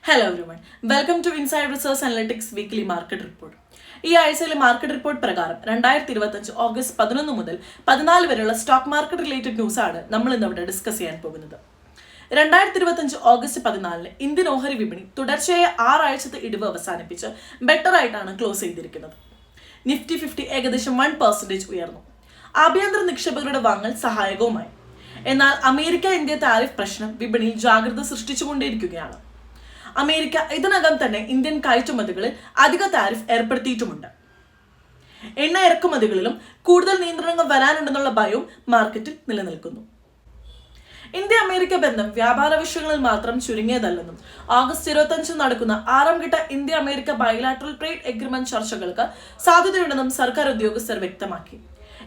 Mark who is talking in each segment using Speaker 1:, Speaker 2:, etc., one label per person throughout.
Speaker 1: Hello everyone, welcome to inside research analytics weekly market report. ഈ ആഴ്ചയിലെ market report പ്രകാരം 2025 August 11 മുതൽ 14 വരെയുള്ള സ്റ്റോക്ക് മാർക്കറ്റ് റിലേറ്റഡ് ന്യൂസ് ആണ് നമ്മൾ ഇന്നിവിടെ ഡിസ്കസ് ചെയ്യാൻ പോകുന്നത്. 2025 ഓഗസ്റ്റ് 14 ഇന്ത്യൻ ഓഹരി വിപണി തുടർച്ചയായ 6 ആഴ്ചത്തെ ഇടിവ് അവസാനിപ്പിച്ച് ബെറ്റർ ആയിട്ടാണ് ക്ലോസ് ചെയ്തിരിക്കുന്നത്. നിഫ്റ്റി 50 ഏകദേശം 1% ഉയർന്നു. ആഭ്യന്തര നിക്ഷേപകരുടെ വാങ്ങൽ സഹായകവുമായി. എന്നാൽ അമേരിക്ക ഇന്ത്യ താരിഫ് പ്രശ്നം വിപണിയിൽ ജാഗ്രത സൃഷ്ടിച്ചുകൊണ്ടേയിരിക്കുകയാണ്. അമേരിക്ക ഇതിനകം തന്നെ ഇന്ത്യൻ കയറ്റുമതികളിൽ അധിക താരിഫ് ഏർപ്പെടുത്തിയിട്ടുമുണ്ട്. എണ്ണ ഇറക്കുമതികളിലും കൂടുതൽ നിയന്ത്രണങ്ങൾ വരാനുണ്ടെന്നുള്ള ഭയവും മാർക്കറ്റിൽ നിലനിൽക്കുന്നു. ഇന്ത്യ അമേരിക്ക ബന്ധം വ്യാപാര വിഷയങ്ങളിൽ മാത്രം ചുരുങ്ങിയതല്ലെന്നും ഓഗസ്റ്റ് 25 നടക്കുന്ന 6ാം ഘട്ട India America bilateral trade agreement ചർച്ചകൾക്ക് സാധ്യതയുണ്ടെന്നും സർക്കാർ ഉദ്യോഗസ്ഥർ വ്യക്തമാക്കി.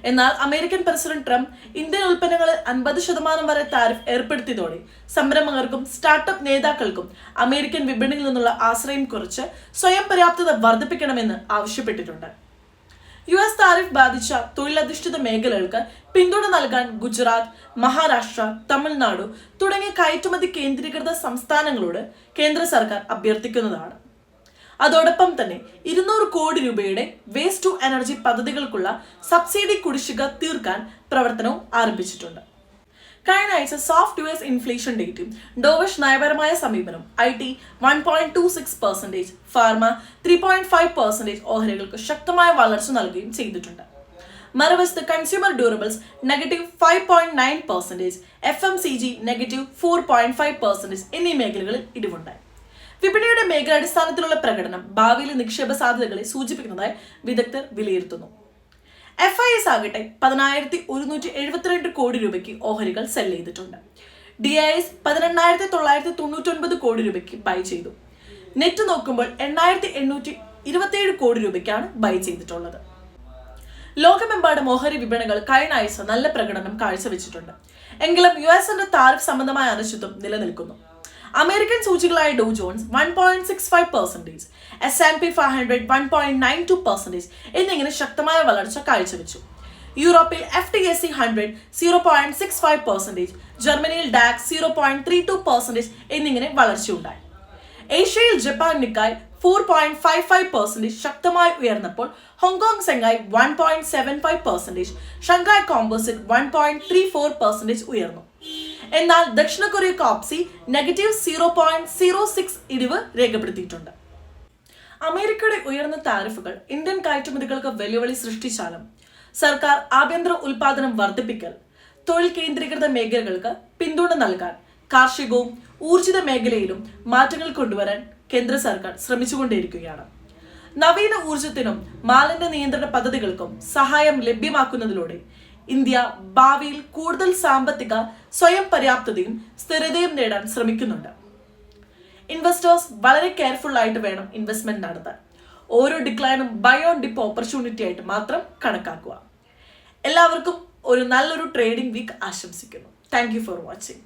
Speaker 1: എന്നാൽ അമേരിക്കൻ പ്രസിഡന്റ് ട്രംപ് ഇന്ത്യൻ ഉൽപ്പന്നങ്ങളിൽ 50% വരെ താരിഫ് ഏർപ്പെടുത്തിയതോടെ സംരംഭകർക്കും സ്റ്റാർട്ടപ്പ് നേതാക്കൾക്കും അമേരിക്കൻ വിപണിയിൽ നിന്നുള്ള ആശ്രയം കുറച്ച് സ്വയം പര്യാപ്തത വർദ്ധിപ്പിക്കണമെന്ന് ആവശ്യപ്പെട്ടിട്ടുണ്ട്. US താരിഫ് ബാധിച്ച തൊഴിലധിഷ്ഠിത മേഖലകൾക്ക് പിന്തുണ നൽകാൻ ഗുജറാത്ത്, മഹാരാഷ്ട്ര, തമിഴ്നാടു തുടങ്ങിയ കയറ്റുമതി കേന്ദ്രീകൃത സംസ്ഥാനങ്ങളോട് കേന്ദ്ര സർക്കാർ അഭ്യർത്ഥിക്കുന്നതാണ്. അതോടൊപ്പം തന്നെ 200 കോടി രൂപയുടെ വേസ്റ്റ് ടു എനർജി പദ്ധതികൾക്കുള്ള സബ്സിഡി കുടിശ്ശിക തീർക്കാൻ പ്രവർത്തനവും ആരംഭിച്ചിട്ടുണ്ട്. കഴിഞ്ഞ ആഴ്ച സോഫ്റ്റ് US ഇൻഫ്ലേഷൻ ഡേറ്റും ഡോവിഷ് നയപരമായ സമീപനം IT 1.26%, ഫാർമ 3.5% ഓഹരികൾക്ക് ശക്തമായ വളർച്ച നൽകുകയും ചെയ്തിട്ടുണ്ട്. മറുവശത്ത് കൺസ്യൂമർ ഡ്യൂറബിൾസ് -5.9%, FMCG -4.5% എന്നീ മേഖലകളിൽ ഇടിവുണ്ടായി. വിപണിയുടെ മേഖലാടിസ്ഥാനത്തിലുള്ള പ്രകടനം ഭാവിയിലെ നിക്ഷേപ സാധ്യതകളെ സൂചിപ്പിക്കുന്നതായി വിദഗ്ധർ വിലയിരുത്തുന്നു. FIS ആകട്ടെ 10,172 കോടി രൂപയ്ക്ക് ഓഹരികൾ സെൽ ചെയ്തിട്ടുണ്ട്. DIS 18,999 കോടി രൂപയ്ക്ക് ബൈ ചെയ്തു. നെറ്റ് നോക്കുമ്പോൾ 8,827 കോടി രൂപയ്ക്കാണ് ബൈ ചെയ്തിട്ടുള്ളത്. ലോകമെമ്പാടും ഓഹരി വിപണികൾ കഴിഞ്ഞ ആഴ്ച നല്ല പ്രകടനം കാഴ്ചവെച്ചിട്ടുണ്ട്. എങ്കിലും US താരിഫ് സംബന്ധമായ അനിശ്ചിതത്വം നിലനിൽക്കുന്നു. അമേരിക്കൻ സൂചികളായ ഡോ ജോൺസ് 1.65%, S&P 500 1.92% എന്നിങ്ങനെ ശക്തമായ വളർച്ച കാഴ്ചവെച്ചു. യൂറോപ്പിൽ FTSE 100 0.65%, ജർമ്മനിയിൽ DAX 0.32% എന്നിങ്ങനെ വളർച്ചയുണ്ടായി. ഏഷ്യയിൽ ജപ്പാൻ നിക്കായ് 4.55% ശക്തമായി ഉയർന്നപ്പോൾ ഹോങ്കോങ് സെങ്ങായ് 1.75%, ഷങ്കായ് കോമ്പോസിറ്റ് 1.34% ഉയർന്നു. എന്നാൽ ദക്ഷിണ കൊറിയ കോപ്സി -0.06 ഇടിവ് രേഖപ്പെടുത്തിയിട്ടുണ്ട്. അമേരിക്കയുടെ ഉയർന്ന താരിഫുകൾ ഇന്ത്യൻ കയറ്റുമതികൾക്ക് വെല്ലുവിളി സൃഷ്ടിച്ചാലും സർക്കാർ ആഭ്യന്തര ഉൽപാദനം വർദ്ധിപ്പിക്കൽ, തൊഴിൽ കേന്ദ്രീകൃത മേഖലകൾക്ക് പിന്തുണ നൽകാൻ കാർഷികവും ഊർജിത മേഖലയിലും മാറ്റങ്ങൾ കൊണ്ടുവരാൻ കേന്ദ്ര സർക്കാർ ശ്രമിച്ചുകൊണ്ടേയിരിക്കുകയാണ്. നവീന ഊർജത്തിനും മാലിന്യ നിയന്ത്രണ പദ്ധതികൾക്കും സഹായം ലഭ്യമാക്കുന്നതിലൂടെ ഇന്ത്യ ഭാവിയിൽ കൂടുതൽ സാമ്പത്തിക സ്വയം പര്യാപ്തതയും സ്ഥിരതയും നേടാൻ ശ്രമിക്കുന്നുണ്ട്. ഇൻവെസ്റ്റേഴ്സ് വളരെ കെയർഫുൾ ആയിട്ട് വേണം ഇൻവെസ്റ്റ്മെന്റ് നടത്താൻ. ഓരോ ഡിക്ലൈനും ബൈ ഓൺ ഡിപ്പ് ഓപ്പർച്യൂണിറ്റി ആയിട്ട് മാത്രം കണക്കാക്കുക. എല്ലാവർക്കും ഒരു നല്ലൊരു ട്രേഡിംഗ് വീക്ക് ആശംസിക്കുന്നു. Thank you for watching.